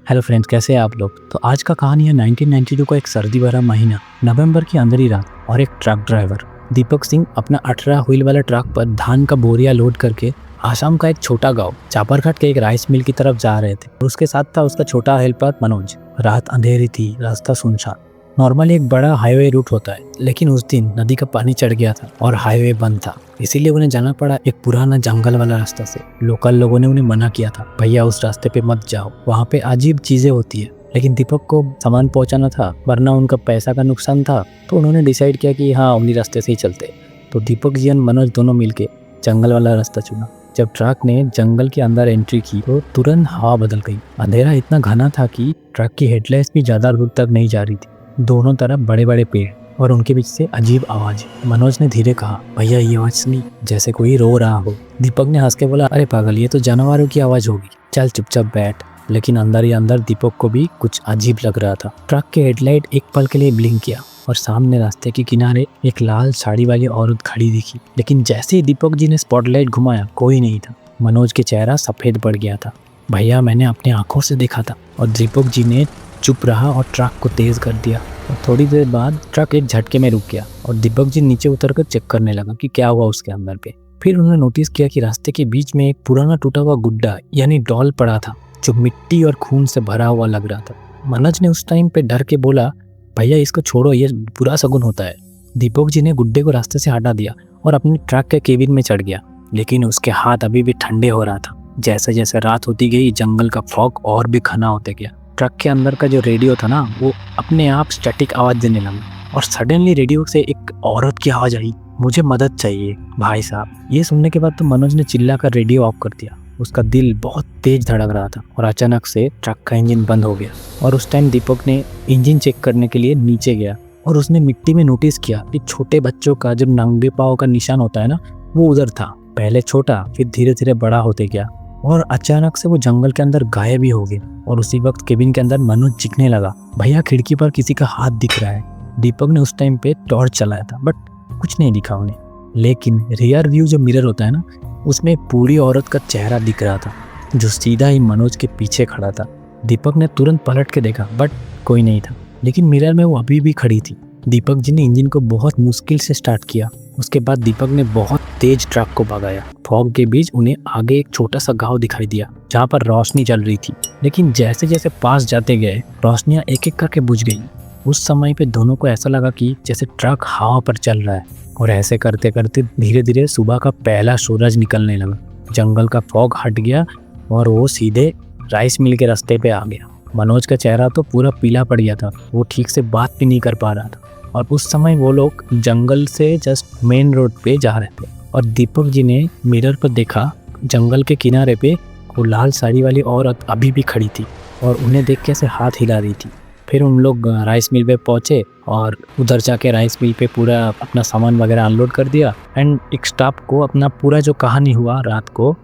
Hello friends, कैसे हैं आप लोग। तो आज का कहानी है 1992 का एक सर्दी भरा महीना, नवंबर की अंधेरी रात, और एक ट्रक ड्राइवर दीपक सिंह अपना 18 व्हील वाला ट्रक पर धान का बोरिया लोड करके आसाम का एक छोटा गांव चापरघाट के एक राइस मिल की तरफ जा रहे थे। और उसके साथ था उसका छोटा हेल्पर मनोज। रात अंधेरी थी, रास्ता सुनसान। नॉर्मली एक बड़ा हाईवे रूट होता है, लेकिन उस दिन नदी का पानी चढ़ गया था और हाईवे बंद था, इसीलिए उन्हें जाना पड़ा एक पुराना जंगल वाला रास्ता से। लोकल लोगों ने उन्हें मना किया था, भैया उस रास्ते पे मत जाओ, वहाँ पे अजीब चीजें होती है। लेकिन दीपक को सामान पहुंचाना था, वरना उनका पैसा का नुकसान था। तो उन्होंने डिसाइड किया कि हाँ, उन्हीं रास्ते से ही चलते। तो दीपक जी और मनोज दोनों मिलके जंगल वाला रास्ता चुना। जब ट्रक ने जंगल के अंदर एंट्री की तो तुरंत हवा बदल गई। अंधेरा इतना घना था कि ट्रक की हेडलाइट्स भी ज्यादा दूर तक नहीं जा रही थी। दोनों तरफ बड़े बड़े पेड़ और उनके बीच से अजीब आवाज। मनोज ने धीरे कहा, भैया ये आवाज सुनी, जैसे कोई रो रहा हो। दीपक ने हंस के बोला, अरे पागल, ये तो जानवरों की आवाज होगी, चल चुपचाप बैठ। लेकिन अंदर ही अंदर दीपक को भी कुछ अजीब लग रहा था। ट्रक के हेडलाइट एक पल के लिए ब्लिंक किया और सामने रास्ते के किनारे एक लाल साड़ी वाली औरत खड़ी दिखी। लेकिन जैसे ही दीपक जी ने स्पॉटलाइट घुमाया, कोई नहीं था। मनोज के चेहरा सफेद पड़ गया था। भैया, मैंने अपनी आंखों से देखा था। और दीपक जी ने चुप रहा और ट्रक को तेज कर दिया। और थोड़ी देर बाद ट्रक एक झटके में रुक गया और दीपक जी नीचे उतरकर चेक करने लगा कि क्या हुआ उसके अंदर पे। फिर उन्होंने नोटिस किया कि रास्ते के बीच में एक पुराना टूटा हुआ गुड्डा यानी डॉल पड़ा था, जो मिट्टी और खून से भरा हुआ लग रहा था। मनोज ने उस टाइम पे डर के बोला, भैया इसको छोड़ो, ये बुरा शगुन होता है। दीपक जी ने गुड्डे को रास्ते से हटा दिया और अपने ट्रक के केबिन में चढ़ गया। लेकिन उसके हाथ अभी भी ठंडे हो रहा था। जैसे जैसे रात होती गई, जंगल का फॉग और भी घना होते गया। ट्रक के अंदर का जो रेडियो था ना, वो अपने आप स्टैटिक आवाज देने लगा। और सडनली रेडियो से एक औरत की आवाज आई, मुझे मदद चाहिए भाई साहब। ये सुनने के बाद तो मनोज ने चिल्लाकर रेडियो ऑफ कर दिया। उसका दिल बहुत तेज धड़क रहा था और अचानक से ट्रक का इंजन बंद हो गया। और उस टाइम दीपक ने इंजन चेक करने के लिए नीचे गया और उसने मिट्टी में नोटिस किया कि छोटे बच्चों का जो नंगे पाँव का निशान होता है ना, वो उधर था। पहले छोटा, फिर धीरे धीरे बड़ा होते गया और अचानक से वो जंगल के अंदर गायब भी हो गया। और उसी वक्त केबिन के अंदर मनोज चीखने लगा, भैया खिड़की पर किसी का हाथ दिख रहा है। दीपक ने उस टाइम पे टॉर्च चलाया था, बट कुछ नहीं दिखा उन्हें। लेकिन रियर व्यू जो मिरर होता है ना, उसमें पूरी औरत का चेहरा दिख रहा था, जो सीधा ही मनोज के पीछे खड़ा था। दीपक ने तुरंत पलट के देखा, बट कोई नहीं था। लेकिन मिरर में वो अभी भी खड़ी थी। दीपक जी ने इंजन को बहुत मुश्किल से स्टार्ट किया। उसके बाद दीपक ने बहुत तेज ट्रक को भगाया। फॉग के बीच उन्हें आगे एक छोटा सा गांव दिखाई दिया, जहाँ पर रोशनी जल रही थी। लेकिन जैसे जैसे पास जाते गए, रोशनियां एक एक करके बुझ गई। उस समय पे दोनों को ऐसा लगा कि जैसे ट्रक हवा पर चल रहा है। और ऐसे करते करते धीरे धीरे सुबह का पहला सूरज निकलने लगा। जंगल का फॉग हट गया और वो सीधे राइस मिल के रास्ते पे आ गया। मनोज का चेहरा तो पूरा पीला पड़ गया था, वो ठीक से बात भी नहीं कर पा रहा था। और उस समय वो लोग जंगल से जस्ट मेन रोड पे जा रहे थे। और दीपक जी ने मिरर पर देखा, जंगल के किनारे पे वो लाल साड़ी वाली औरत अभी भी खड़ी थी और उन्हें देख के ऐसे हाथ हिला रही थी। फिर उन लोग राइस मिल पे पहुंचे और उधर जाके राइस मिल पे पूरा अपना सामान वगैरह अनलोड कर दिया। एंड एक स्टाफ को अपना पूरा जो कहानी हुआ रात को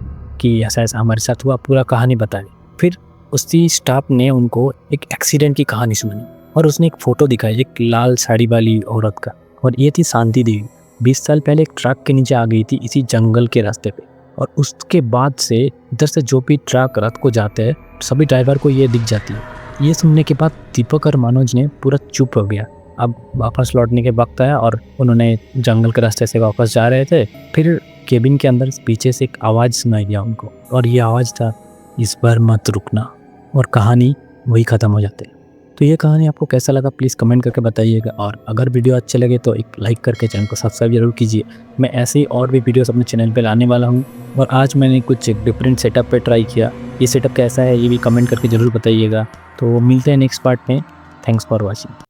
कि ऐसा ऐसा हमारे साथ हुआ, पूरा कहानी बताई। फिर उसी स्टाफ ने उनको एक एक्सीडेंट की कहानी सुनाई और उसने एक फ़ोटो दिखाई, एक लाल साड़ी वाली औरत का। और ये थी शांति देवी। 20 साल पहले एक ट्रक के नीचे आ गई थी इसी जंगल के रास्ते पे। और उसके बाद से इधर से जो भी ट्रक रात को जाते हैं, सभी ड्राइवर को ये दिख जाती है। ये सुनने के बाद दीपक और मनोज ने पूरा चुप हो गया। अब वापस लौटने के वक्त आया और उन्होंने जंगल के रास्ते से वापस जा रहे थे। फिर केबिन के अंदर पीछे से एक आवाज़ सुनाई दिया उनको, और ये आवाज़ था, इस बार मत रुकना। और कहानी वही ख़त्म हो जाती है। तो ये कहानी आपको कैसा लगा, प्लीज़ कमेंट करके बताइएगा। और अगर वीडियो अच्छे लगे तो एक लाइक करके चैनल को सब्सक्राइब जरूर कीजिए। मैं ऐसे ही और भी वीडियोस अपने चैनल पे लाने वाला हूँ। और आज मैंने कुछ डिफरेंट सेटअप पे ट्राई किया। ये सेटअप कैसा है ये भी कमेंट करके ज़रूर बताइएगा। तो मिलते हैं नेक्स्ट पार्ट में। Thanks for watching.